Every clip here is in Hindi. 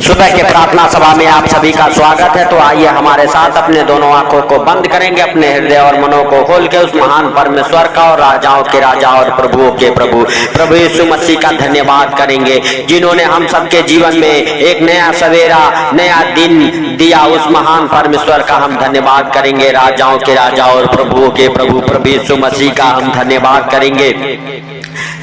सुबह के प्रार्थना सभा में आप सभी का स्वागत है। तो आइए हमारे साथ अपने दोनों आंखों को बंद करेंगे, अपने हृदय और मनों को खोल के उस महान परमेश्वर का और राजाओं के राजा और प्रभुओं के प्रभु प्रभु यीशु मसीह का धन्यवाद करेंगे, जिन्होंने हम सबके जीवन में एक नया सवेरा, नया दिन दिया। उस महान परमेश्वर का हम धन्यवाद करेंगे, राजाओं के राजा और प्रभुओं के प्रभु प्रभु यीशु मसीह का हम धन्यवाद करेंगे,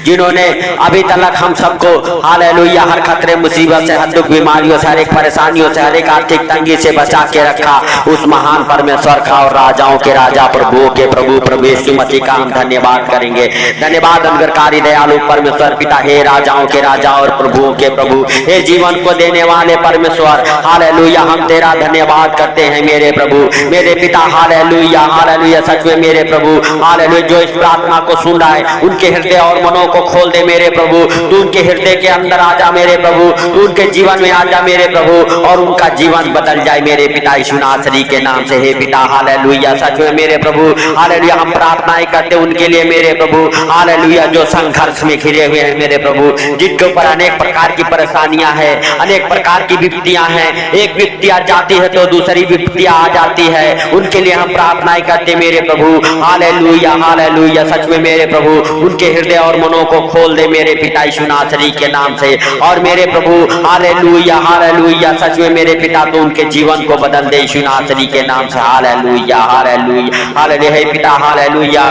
जिन्होंने अभी तक हम सबको हालेलुया हर खतरे मुसीबत से, हर दुख बीमारियों से, हर एक परेशानियों से, हर एक आर्थिक तंगी से बचा के रखा। उस महान परमेश्वर का और राजाओं के राजा प्रभुओं के प्रभु प्रभु यीशु मसीह का हम धन्यवाद करेंगे। धन्यवाद अनुग्रहकारी दयालु परमेश्वर पिता, हे राजाओं के राजा और प्रभुओं के प्रभु, हे जीवन को देने वाले परमेश्वर, हालेलुया हम तेरा धन्यवाद करते हैं मेरे प्रभु, मेरे पिता। हालेलुया हालेलुया सच में मेरे प्रभु, हालेलुया जो इस प्रार्थना को सुन रहा है उनके हृदय और मनों को खोल दे मेरे प्रभु। तू उनके हृदय के अंदर आ जा मेरे प्रभु, तू उनके जीवन में आ जा मेरे प्रभु, और उनका जीवन बदल जाए मेरे पिता यीशु नासरी के नाम से। हे पिता हालेलुया सच में मेरे प्रभु, हालेलुया हम प्रार्थनाएं करते उनके लिए मेरे प्रभु, हालेलुया जो संघर्ष में घिरे हुए हैं मेरे प्रभु, जिनके ऊपर अनेक प्रकार की परेशानियां हैं, अनेक प्रकार की विपत्तियां हैं। एक विपत्ति आ जाती है तो दूसरी विपत्तियां आ जाती है, उनके लिए हम प्रार्थनाएं करते मेरे प्रभु। हालेलुया हालेलुया सच में मेरे प्रभु, उनके हृदय और मनों को खोल दे मेरे पिता यीशु नासरी के नाम से। और मेरे प्रभु हालेलुया हालेलुया सच में मेरे पिता तो उनके जीवन को बदल दे यीशु नासरी के नाम से। हालेलुया हालेलुया हालेलुया हे पिता हालेलुया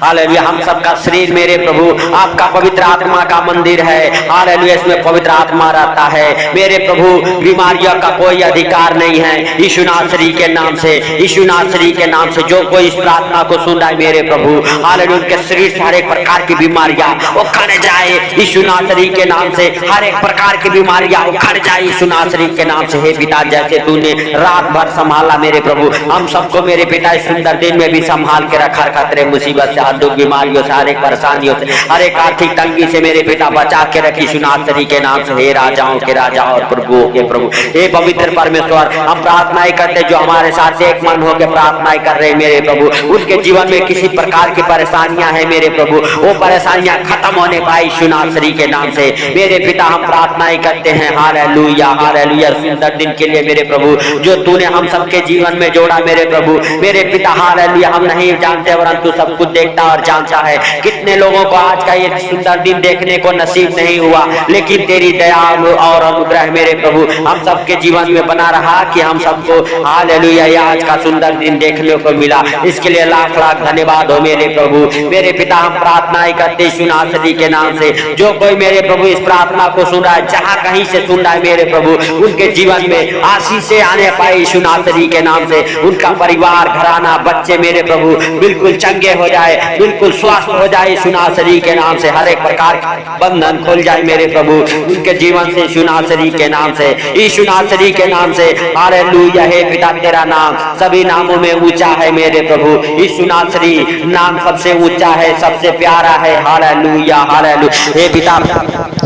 हालेलुया हम सबका शरीर मेरे प्रभु आपका पवित्र आत्मा का मंदिर है। हालेलुया इसमें पवित्र आत्मा रहता है मेरे प्रभु, बीमारियों का कोई अधिकार नहीं है यीशु नासरी के नाम से। यीशु नासरी के नाम से जो कोई इस प्रार्थना को सुन रहा है मेरे प्रभु, हालेलुया उनके शरीर से हर एक प्रकार की बीमारियां उखड़ जाए यीशु नासरी के नाम से। हर एक प्रकार की बीमारियां उखड़ जाए यीशु नासरी के नाम से। हे पिता जैसे तूने रात भर संभाला मेरे प्रभु, हम सबको मेरे पिता इस सुंदर दिन में भी संभाल के रखा। खतरे मुसीबत से, हर दुख बीमारियों से, हर एक परेशानियों से, हर एक आर्थिक तंगी से मेरे पिता बचा के रखी यीशु नासरी के नाम से। हे राजाओं के राजा और प्रभुओं के प्रभु, हे पवित्र परमेश्वर हम प्रार्थनाएं करते जो हमारे साथ एक मन होकर प्रार्थनाएं कर रहे मेरे प्रभु, उनके जीवन में किसी प्रकार की परेशानियां हैं मेरे प्रभु, वो परेशानियां खत्म होने पाई यीशु नासरी के नाम से। मेरे पिता हम प्रार्थनाएं करते हैं हालेलुया हालेलुया सुंदर दिन के लिए मेरे प्रभु, जो तूने हम सबके जीवन में जोड़ा मेरे प्रभु। मेरे पिता हालेलुया हम नहीं जानते परंतु सब कुछ देखता और जानता है। कितने लोगों को आज का ये सुंदर दिन देखने को नसीब नहीं हुआ, लेकिन तेरी दया और अनुग्रह मेरे प्रभु हम सबके जीवन में बना रहा कि हम सबको हालेलुया आज का सुंदर दिन देखने को मिला। इसके लिए लाख लाख धन्यवाद हो मेरे प्रभु। मेरे पिता हम प्रार्थनाएं करते यीशु नासरी के नाम से, जो कोई मेरे प्रभु इस प्रार्थना को सुन रहा है, जहां कहीं से सुन रहा है मेरे प्रभु, उनके जीवन में आशीषें आने पाए यीशु नासरी के नाम से। उनका परिवार, घराना, बच्चे मेरे प्रभु बिल्कुल चंगे हो जाए, बिल्कुल स्वस्थ हो जाए यीशु नासरी के नाम से। हर एक प्रकार का बंधन खुल जाए मेरे प्रभु उनके जीवन से यीशु नासरी के नाम से, यीशु नासरी के नाम से। हालेलुया हे पिता तेरा नाम सभी नामों में ऊंचा है मेरे प्रभु, यीशु नासरी नाम सबसे ऊंचा है, सबसे प्यारा है। हालेलुया हालेलुया हे पिता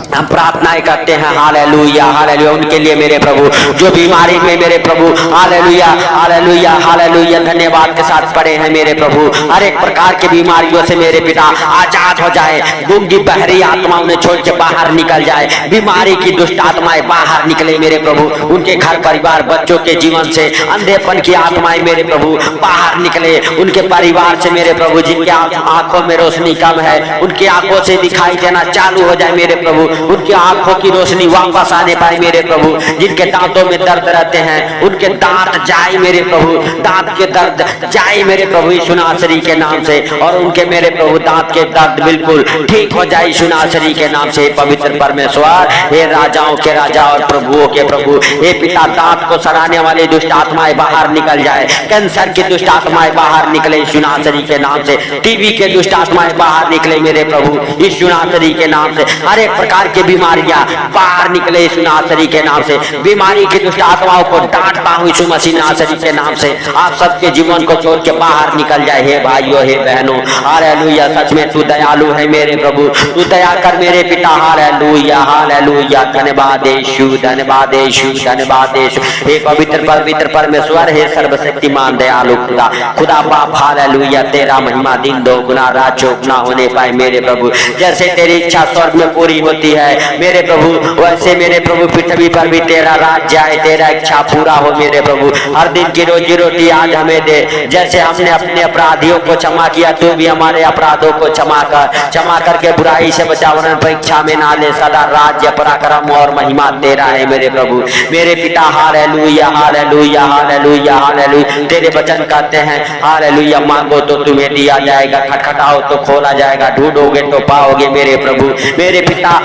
हम प्रार्थनाएं करते हैं हालेलुया हालेलुया उनके लिए मेरे प्रभु जो बीमारी में मेरे प्रभु हालेलुया हालेलुया हालेलुया धन्यवाद के साथ पड़े हैं मेरे प्रभु। हर एक प्रकार की बीमारियों से मेरे पिता आजाद हो जाए, गूंगी बहरी आत्मा उन्हें छोड़ के बाहर निकल जाए, बीमारी की दुष्ट आत्माएं बाहर निकले मेरे प्रभु। उनके घर परिवार बच्चों के जीवन से अंधेपन की आत्माएं मेरे प्रभु बाहर निकले, उनके परिवार से मेरे प्रभु जिनके आंखों में रोशनी कम है उनकी आंखों से दिखाई देना चालू हो जाए मेरे प्रभु, उनकी आंखों की रोशनी वापस आने पाए मेरे प्रभु। जिनके दांतों में दर्द रहते हैं उनके दांत जाए मेरे प्रभु, दांत के दर्द जाए मेरे प्रभु यीशु नासरी के नाम से, और उनके मेरे प्रभु दांत के दर्द बिल्कुल ठीक हो जाए यीशु नासरी के नाम से। पवित्र परमेश्वर हे राजाओं के राजा और प्रभुओं के प्रभु, हे पिता दांत को सड़ाने वाली दुष्ट आत्माएं बाहर निकल जाए, कैंसर की दुष्ट आत्माएं बाहर निकले यीशु नासरी के नाम से, टीबी के दुष्ट आत्माएं बाहर निकले मेरे प्रभु यीशु नासरी के नाम से। हर एक प्रकार की बीमारियां बाहर निकले यीशु नासरी के नाम से। बीमारी की दुष्ट आत्माओं को डांटता हूं यीशु मसीह नासरी के नाम से। आप सबके जीवन को छोड़ के बाहर निकल जाए हे भाइयों हे बहनों। हालेलुया सच में तू दयालु है मेरे प्रभु, तू दया कर मेरे पिता। हालेलुया हालेलुया धन्यवाद यीशु धन्यवाद यीशु धन्यवाद यीशु हे पवित्र पवित्र परमेश्वर हे सर्वशक्तिमान दयालु खुदा खुदा बाप। हालेलुया तेरा महिमा दिन दो गुना रात चौगुना होने पाए मेरे प्रभु। जैसे तेरी इच्छा स्वर्ग में पूरी होती है मेरे प्रभु, वैसे मेरे प्रभु पृथ्वी पर भी तेरा राज्य आए, तेरा इच्छा पूरा हो मेरे प्रभु। हर दिन की रोजी रोटी आज हमें दे, जैसे हमने अपने अपराधियों को क्षमा किया तू भी हमारे अपराधों को क्षमा करके बुराई से बचा, वरन परीक्षा में ना ले। सदा राज्य पराक्रम और महिमा तेरा है मेरे प्रभु मेरे पिता। Hallelujah hallelujah hallelujah hallelujah. तेरे वचन कहते हैं हालेलुया, मांगो तो तुम्हें दिया जाएगा, खटखटाओ तो खोला जाएगा, ढूंढोगे तो पाओगे मेरे प्रभु मेरे पिता।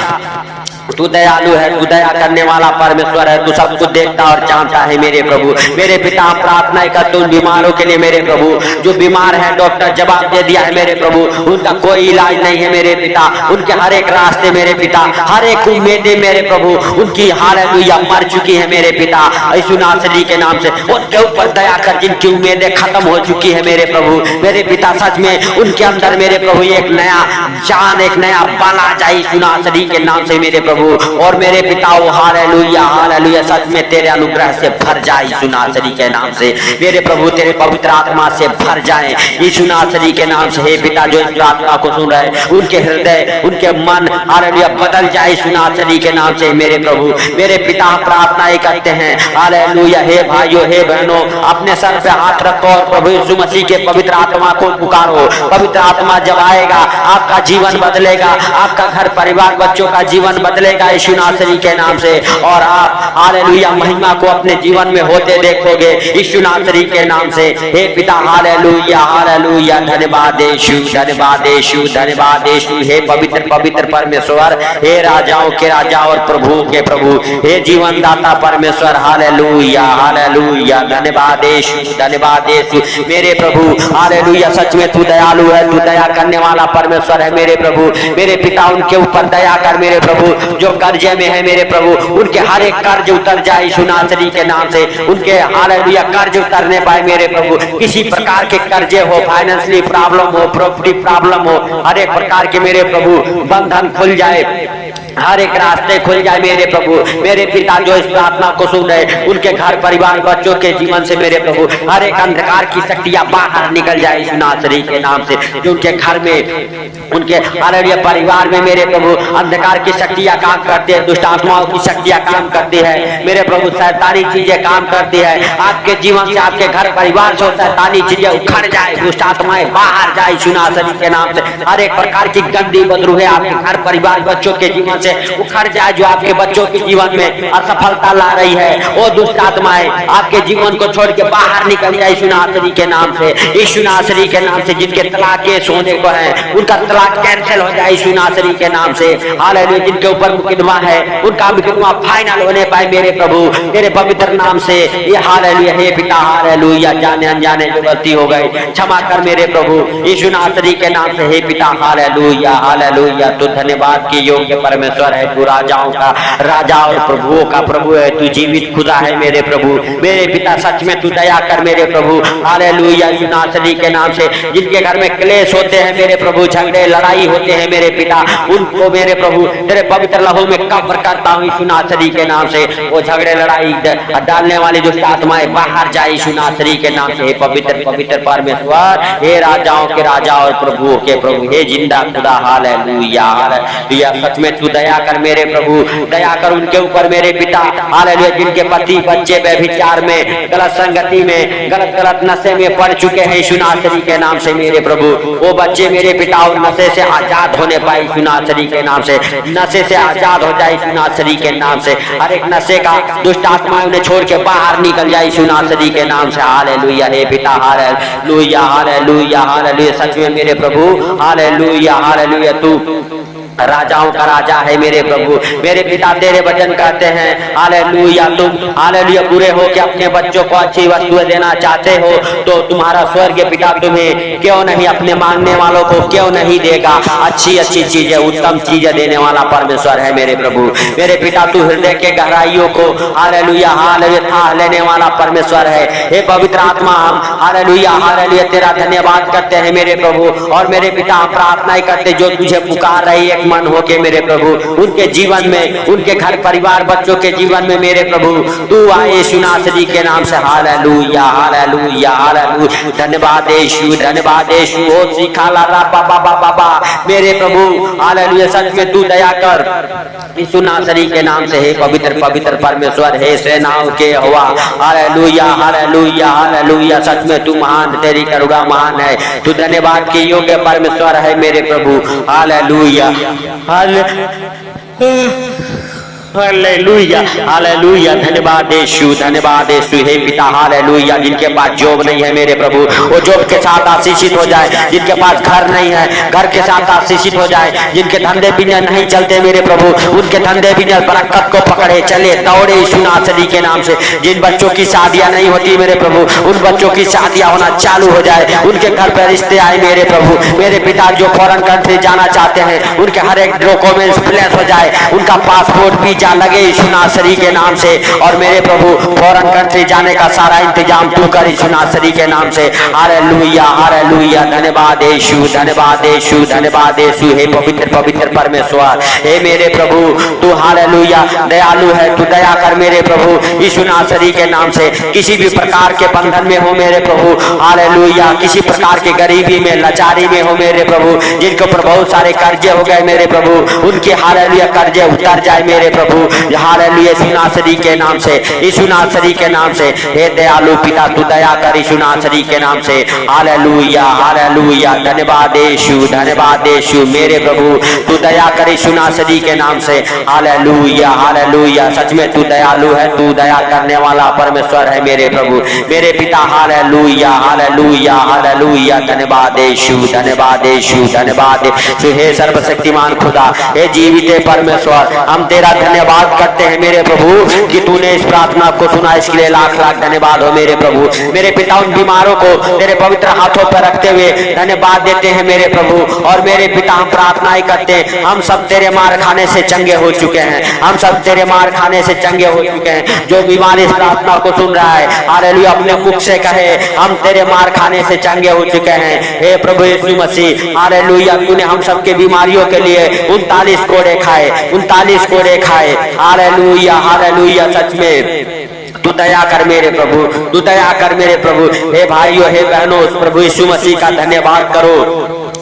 तू दयालु है, तू दया करने वाला परमेश्वर है, तू सब कुछ देखता और जानता है मेरे प्रभु मेरे पिता। प्रार्थना कर तुम बीमारों के लिए मेरे प्रभु, जो बीमार है डॉक्टर जवाब दे दिया है मेरे प्रभु, उनका कोई इलाज नहीं है मेरे पिता, उनके हर एक रास्ते मेरे पिता, हर एक उम्मीदें मेरे प्रभु उनकी हालेलुया मर चुकी है मेरे पिता। यीशु नासरी के नाम से उनके ऊपर दया कर, जिनकी उम्मीदें खत्म हो चुकी है मेरे प्रभु मेरे पिता। सच में उनके अंदर मेरे प्रभु एक नया जान, एक नया बल आ जाए यीशु नासरी के नाम से मेरे प्रभु। और मेरे पिता हालेलुया हालेलुया, सच में तेरे अनुग्रह से भर जाए यीशु नासरी के नाम से मेरे प्रभु, तेरे पवित्र आत्मा से भर जाए यीशु नासरी के नाम से। हे पिता, जो इस प्रार्थना को सुन रहे उनके हृदय, उनके मन हालेलुया बदल जाए यीशु नासरी के नाम से मेरे प्रभु मेरे पिता। प्रार्थनाएं करते हैं हालेलुया। हे भाइयों, हे बहनों, अपने सर पे हाथ रखो और प्रभु यीशु मसीह के पवित्र आत्मा को पुकारो। पवित्र आत्मा जब आएगा आपका जीवन बदलेगा, आपका घर परिवार बच्चों का जीवन बदलेगा यीशु नासरी के नाम से, और आप हालेलुया महिमा को अपने जीवन में होते देखोगे यीशु नासरी के नाम से। हे पिता हालेलुया हालेलुया, धन्यवाद यीशु, धन्यवाद यीशु, धन्यवाद यीशु। हे पवित्र पवित्र परमेश्वर, हे राजाओं के राजा और प्रभु के प्रभु, हे जीवन दाता परमेश्वर, हालेलुया हालेलुया, धन्यवाद यीशु, धन्यवाद यीशु मेरे प्रभु हालेलुया। सच में तू दयालु है, तू दया करने वाला परमेश्वर है मेरे प्रभु मेरे पिता। उनके ऊपर दया कर मेरे प्रभु, जो कर्जे में है मेरे प्रभु, उनके हर एक कर्ज उतर जाए यीशु नासरी के नाम से। उनके हालेलुया कर्ज उतरने पाए मेरे प्रभु, किसी प्रकार के कर्जे हो, फाइनेंशियली प्रॉब्लम हो, प्रॉपर्टी प्रॉब्लम हो, हर एक प्रकार के मेरे प्रभु बंधन खुल जाए, हर एक रास्ते खुल जाए मेरे प्रभु मेरे पिता। जो इस प्रार्थना को सुन रहे उनके घर परिवार बच्चों के जीवन से मेरे प्रभु हर एक अंधकार की शक्तियां बाहर निकल जाए यीशु नासरी के नाम से। जो उनके घर में, उनके हालेलुया परिवार में मेरे प्रभु अंधकार की शक्तियां काम करती है, दुष्ट आत्माओं की शक्तियां काम करती है मेरे प्रभु, शैतानी चीजें काम करती है आपके जीवन से, आपके घर परिवार से शैतानी चीजें उखड़ जाए, दुष्ट आत्माएं बाहर जाए यीशु नासरी के नाम से। हर एक प्रकार की गंदी बदरूहें आपके घर परिवार बच्चों के जीवन से उखड़ जाए, जो आपके बच्चों के जीवन में असफलता ला रही है, वो दुष्ट आत्माएं आपके जीवन को छोड़ के बाहर निकल जाए यीशु नासरी के नाम से, यीशु नासरी के नाम से। जिनके तलाक केस होने को है उनका तलाक कैंसिल हो जाए यीशु नासरी के नाम से, हालेलुया। जिनके ऊपर मुकदमा है उनका मुकदमा फाइनल होने पाए मेरे प्रभु मेरे पवित्र नाम से, ये हालेलुया। हे पिता हालेलुया, जाने अनजाने जो गलती हो गई क्षमा कर मेरे प्रभु यीशु नासरी के नाम से। हे पिता हालेलुया हालेलुया, तो धन्यवाद के योग्य परमेश्वर है, तू राजाओं का राजा और प्रभुओं का प्रभु है, तू जीवित खुदा है मेरे प्रभु मेरे पिता। सच में तू दया कर मेरे प्रभु हालेलुया यीशु नासरी के नाम से। जिनके घर में क्लेश होते हैं मेरे प्रभु, झगड़े लड़ाई होते हैं मेरे पिता, उनको मेरे प्रभु तेरे पवित्र लहू में कब्र करता हूँ यीशु नासरी के नाम से। वो झगड़े लड़ाई डालने वाली दुष्ट आत्माएं बाहर जाए यीशु नासरी के नाम से। पवित्र पवित्र परमेश्वर, हे राजाओं के राजा और प्रभुओं के प्रभु, हे जिंदा खुदा हालेलुया हालेलुया। सच में तू दया कर मेरे प्रभु, दया कर उनके ऊपर मेरे पिता हालेलुया। जिनके पति बच्चे व्यभिचार में, गलत संगति में, गलत नशे में पड़ चुके हैं यीशु नासरी के नाम से मेरे प्रभु, वो बच्चे मेरे पिता और नशे से आजाद होने पाए यीशु नासरी के नाम से, नशे से आजाद हो जाए यीशु नासरी के नाम से। हर एक नशे का दुष्ट आत्मा उन्हें छोड़ के बाहर निकल जाए यीशु नासरी के नाम से, हालेलुया। हे पिता हालेलुया हालेलुया हालेलुया। सच में मेरे प्रभु हालेलुया हालेलुया, तू राजाओं का राजा है मेरे प्रभु मेरे पिता। तेरे वचन कहते हैं हालेलुया, तुम हालेलुया बुरे हो कि अपने बच्चों को अच्छी वस्तुएं देना चाहते हो, तो तुम्हारा स्वर्ग पिता तुम्हें क्यों नहीं, अपने मांगने वालों को क्यों नहीं देगा अच्छी अच्छी चीजें, उत्तम चीजें देने वाला परमेश्वर है मेरे प्रभु मेरे पिता। तू हृदय के गहराइयों को हालेलुया हालेलुया था लेने वाला परमेश्वर है। हे पवित्र आत्मा, हम हालेलुया हालेलुया तेरा धन्यवाद करते हैं मेरे प्रभु और मेरे पिता। हम प्रार्थना करते जो तुझे पुकार रही एक मन होके मेरे प्रभु उनके जीवन में, उनके घर परिवार बच्चों के जीवन में मेरे प्रभु तू आए यीशु नासरी के नाम से। Hallelujah hallelujah hallelujah. धन्यवाद यीशु, धन्यवाद यीशु। ओ सिखाला रा बाबा बाबा मेरे प्रभु हालेलुया। सच में तू दया कर यीशु नासरी के नाम से। हे पवित्र पवित्र परमेश्वर, हे सेनाओं के यहोवा, हालेलुया हालेलुया हालेलुया। सच में तू महान, तेरी करुणा महान है। तू धन्यवाद के योग्य परमेश्वर है मेरे प्रभु। Hallelujah hallelujah hallelujah. धन्यवाद यीशु, धन्यवाद यीशु। हे पिता हालेलुया। जिनके पास जॉब नहीं है मेरे प्रभु वो जॉब के साथ आशीषित हो जाए। जिनके पास घर नहीं है घर के साथ आशीषित हो जाए। जिनके धंधे बिजनेस नहीं चलते मेरे प्रभु उनके धंधे बिजनेस बरकत को पकड़े चले दौड़े यीशु नासरी के नाम से। जिन बच्चों की शादियां नहीं होती मेरे प्रभु उन बच्चों की शादियां होना चालू हो जाए। उनके घर पर रिश्ते आए मेरे प्रभु। मेरे पिता जो फॉरेन कंट्री जाना चाहते हैं उनके हर एक डॉक्यूमेंट्स प्लेस हो जाए। उनका पासपोर्ट लगे यीशु नासरी के नाम से। और मेरे प्रभु फॉरेन कंट्री जाने का सारा इंतजाम तू कर यीशु नासरी के नाम से। Hallelujah hallelujah. धन्यवाद यीशु, धन्यवाद यीशु, धन्यवाद यीशु। हे पवित्र पवित्र परमेश्वर, हे मेरे प्रभु तू हालेलुया दयालु है। तू दया कर मेरे प्रभु यीशु नासरी के नाम से। किसी भी प्रकार के बंधन में हो मेरे प्रभु हालेलुया, किसी प्रकार की गरीबी में लाचारी में हो मेरे प्रभु, जिनके ऊपर बहुत सारे कर्जे हो गए मेरे प्रभु उनके हालेलुया कर्जे उतर जाए मेरे प्रभु। हालेलुया यीशु नासरी के नाम से, यीशु नासरी के नाम से। हे दयालु पिता तू दया कर यीशु नासरी के नाम से। Hallelujah hallelujah. धन्यवाद यीशु, धन्यवाद यीशु। मेरे प्रभु तू दया कर यीशु नासरी के नाम से। Hallelujah hallelujah. सच में तू दयालु है, तू दया करने वाला परमेश्वर है मेरे प्रभु मेरे पिता। Hallelujah hallelujah hallelujah. धन्यवाद यीशु, धन्यवाद यीशु, धन्यवाद यीशु। हे सर्वशक्तिमान खुदा, हे जीवित परमेश्वर, हम तेरा धन्यवाद करते हैं मेरे प्रभु कि तूने इस प्रार्थना को सुना। इसके लिए लाख लाख धन्यवाद हो मेरे प्रभु। मेरे पिता उन बीमारों को तेरे पवित्र हाथों पर रखते हुए धन्यवाद देते हैं मेरे प्रभु। और मेरे पिता हम प्रार्थनाएं करते हैं, हम सब तेरे मार खाने से चंगे हो चुके हैं। हम सब तेरे मार खाने से चंगे हो चुके हैं। जो बीमार इस प्रार्थना को सुन रहा है हालेलुया अपने मुख से कहे हम तेरे मार खाने से चंगे हो चुके हैं। हे प्रभु यीशु मसीह हालेलुया तूने हम सबके बीमारियों के लिए 39 कोड़े खाए, 39 कोड़े खाए। Hallelujah hallelujah. सच में तू दया कर मेरे प्रभु, तू दया कर मेरे प्रभु। हे भाइयों हे बहनों प्रभु यीशु मसीह का धन्यवाद करो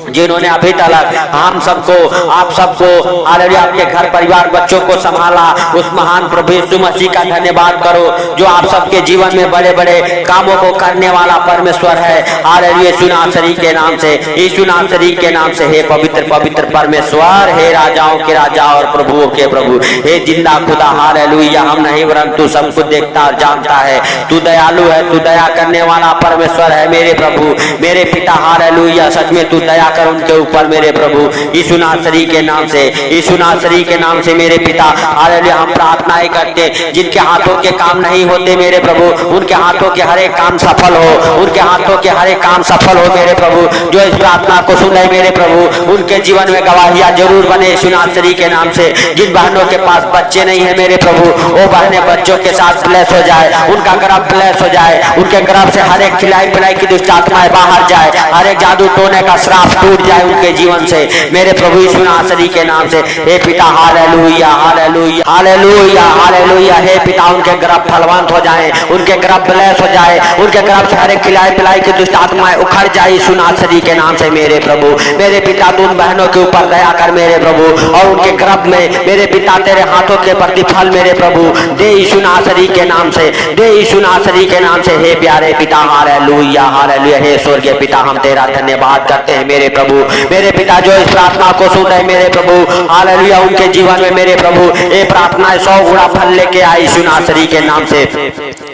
जिन्होंने अभी तक हम सबको आप सबको हालेलुया आपके घर परिवार बच्चों को संभाला। उस महान प्रभु यीशु मसीह का धन्यवाद करो जो आप सबके जीवन में बड़े बड़े कामों को करने वाला परमेश्वर है। हालेलुया यीशु नासरी के नाम से, यीशु नासरी के नाम से। हे पवित्र पवित्र परमेश्वर, हे राजाओं के राजा और प्रभुओं के प्रभु, हे जिंदा खुदा हालेलुया हम नहीं परंतु सब कुछ देखता और जानता है। तू दयालु है, तू दया करने वाला परमेश्वर है मेरे प्रभु मेरे पिता। हालेलुया सच में तू दया उनके ऊपर मेरे प्रभु यीशु नासरी के नाम से, यीशु नासरी के नाम से मेरे पिता। हालेलुया हम प्रार्थनाएं करते जिनके हाथों के काम नहीं होते मेरे प्रभु उनके हाथों के हर एक काम सफल हो, उनके हाथों के हर एक काम सफल हो मेरे प्रभु। जो इस प्रार्थना को सुने मेरे प्रभु उनके जीवन में गवाहियां जरूर बने यीशु नासरी के नाम से। जिन बहनों के पास बच्चे नहीं है मेरे प्रभु वो बहनें बच्चों के साथ ब्लेस हो जाए, उनका गर्भ ब्लेस हो जाए, उनके गर्भ से हर एक खिलाई पिलाई की दुष्ट आत्माएं बाहर जाए, हर एक जादू टोने का श्राप टूट जाए उनके जीवन से मेरे प्रभु यीशु नासरी के नाम से। हे पिता हालेलुया हालेलुया हालेलुया हालेलुया। हे पिता उनके गर्भ फलवंत हो जाए, उनके गर्भ ब्लेस हो जाए, उनके गर्भ से हर एक खिलाई पिलाई की दुष्ट आत्माएं उखड़ जाए यीशु नासरी के नाम से मेरे प्रभु मेरे पिता। तू उन बहनों के ऊपर दया कर मेरे प्रभु और उनके गर्भ में मेरे पिता तेरे हाथों के प्रतिफल मेरे प्रभु दे यीशु नासरी के नाम से, दे यीशु नासरी के नाम से। हे प्यारे पिता हालेलुया हालेलुया। हे स्वर्गीय पिता हम तेरा धन्यवाद करते हैं मेरे प्रभु मेरे पिता जो इस प्रार्थना को सुन रहे मेरे प्रभु हालेलुया उनके जीवन में मेरे प्रभु ये प्रार्थना 100 गुना फल लेके आई यीशु नासरी के नाम से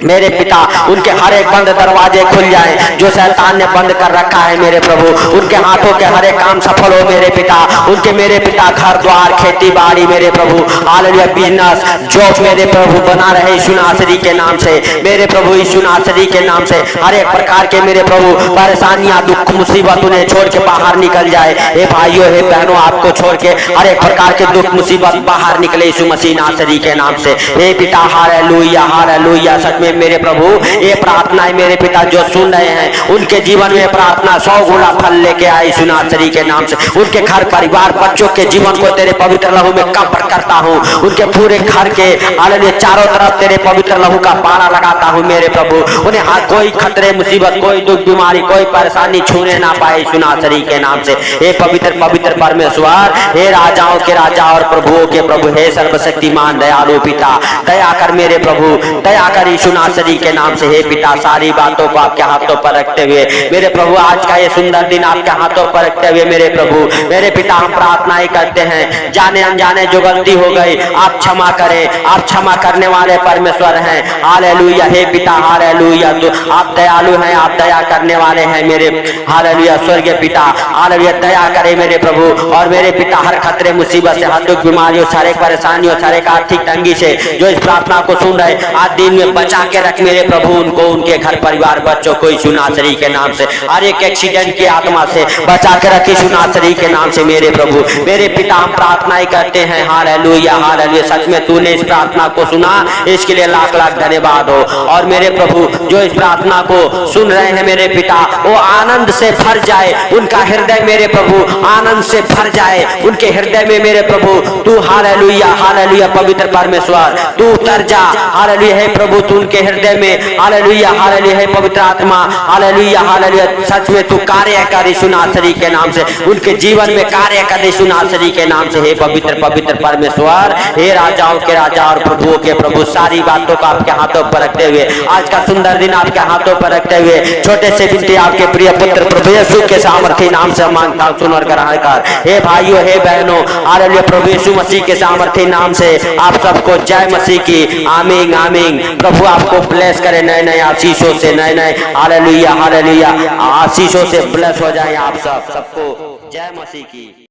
मेरे पिता। उनके हर एक बंद दरवाजे खुल जाएं जो शैतान ने बंद कर रखा है मेरे प्रभु। उनके हाथों के हर एक काम सफल हो मेरे पिता। उनके मेरे पिता घर द्वार खेती बाड़ी मेरे प्रभु हालेलुया बिजनेस जॉब मेरे प्रभु बना रहे यीशु नासरी के नाम से मेरे प्रभु यीशु नासरी के नाम से। हर एक प्रकार के मेरे प्रभु परेशानियां दुख मुसीबत उन्हें छोड़ के बाहर बाहर निकल जाए। हे भाइयों, हे बहनों, आपको छोड़ के हर एक प्रकार के दुख मुसीबत बाहर निकले यीशु मसीह नासरी के नाम से। हे पिता, हालेलुया, हालेलुया। सच में मेरे प्रभु, ये प्रार्थनाएं मेरे पिता जो सुन रहे हैं, उनके जीवन में प्रार्थना 100 गुना फल लेके आए यीशु नासरी के नाम से। उनके घर परिवार बच्चों के जीवन को तेरे पवित्र लहू में कवर करता हूँ। उनके पूरे घर के हालेलुया चारों तरफ तेरे पवित्र लहू का पारा लगाता हूँ मेरे प्रभु। उन्हें कोई खतरे मुसीबत, कोई दुख बीमारी, कोई परेशानी छूने ना पाए यीशु नासरी के नाम से। हे पवित्र पवित्र परमेश्वर, हे राजाओं के राजा और प्रभुओं के प्रभु, हे सर्वशक्तिमान दयालु पिता, दया कर मेरे प्रभु, दया कर यीशु नासरी के नाम से। हे पिता, सारी बातों को आपके हाथों पर रखते हुए मेरे प्रभु, आज का ये सुंदर दिन आपके हाथों पर रखते हुए मेरे प्रभु, मेरे पिता, हम प्रार्थनाएं करते हैं, जाने अनजाने जो गलती हो गई आप क्षमा करें। आप क्षमा करने वाले परमेश्वर हैं। हालेलुया। हे पिता, हालेलुया, तो आप दयालु हैं, आप दया करने वाले हैं मेरे हालेलुया स्वर्गीय पिता। हालेलुया, दया करे मेरे प्रभु। और मेरे पिता, हर खतरे मुसीबत से, हर दुख बीमारियों, सारे परेशानियों, सारे आर्थिक तंगी से जो इस प्रार्थना को सुन रहे, आज दिन में बचा के रख मेरे प्रभु उनको, उनके घर परिवार बच्चों को यीशु नासरी के नाम से। हर एक एक्सीडेंट की आत्मा से बचा के रख यीशु नासरी के नाम से मेरे प्रभु। मेरे पिता, हम प्रार्थनाएं करते हैं। Hallelujah, hallelujah. सच में तूने इस प्रार्थना को सुना, इसके लिए लाख लाख धन्यवाद हो। और मेरे प्रभु, जो इस प्रार्थना को सुन रहे हैं मेरे पिता, वो आनंद से भर जाए, उनका हृदय मेरे प्रभु आनंद से भर जाए, उनके हृदय में मेरे प्रभु तू हालेलुया, हालेलुया पवित्र परमेश्वर तू उतर जा। हालेलुया, हे प्रभु, तू उनके हृदय में हालेलुया, हालेलुया, हे पवित्र आत्मा, हालेलुया, हालेलुया, सच में तू कार्य कर यीशु नासरी के नाम से, उनके जीवन में कार्य कर यीशु नासरी के नाम से। हे पवित्र पवित्र परमेश्वर, हे राजाओं के राजा और प्रभुओं के प्रभु, सारी बातों को आपके हाथों पर रखते हुए, आज का सुंदर दिन आपके हाथों पर रखते हुए, छोटे से विनती आपके प्रिय पुत्र प्रभु यीशु के सामर्थ्य नाम से मांगता हूं, सुन और ग्रहण कर। हे भाइयों, हे बहनों, हालेलुया, प्रभु यीशु मसीह के सामर्थ्य नाम से आप सबको जय मसीह की। आमीन, आमीन। प्रभु आपको ब्लेस करे, नए नए आशीषों से, नए नए हालेलुया, हालेलुया आशीषों से ब्लेस हो जाए आप सबको। जय मसीह की।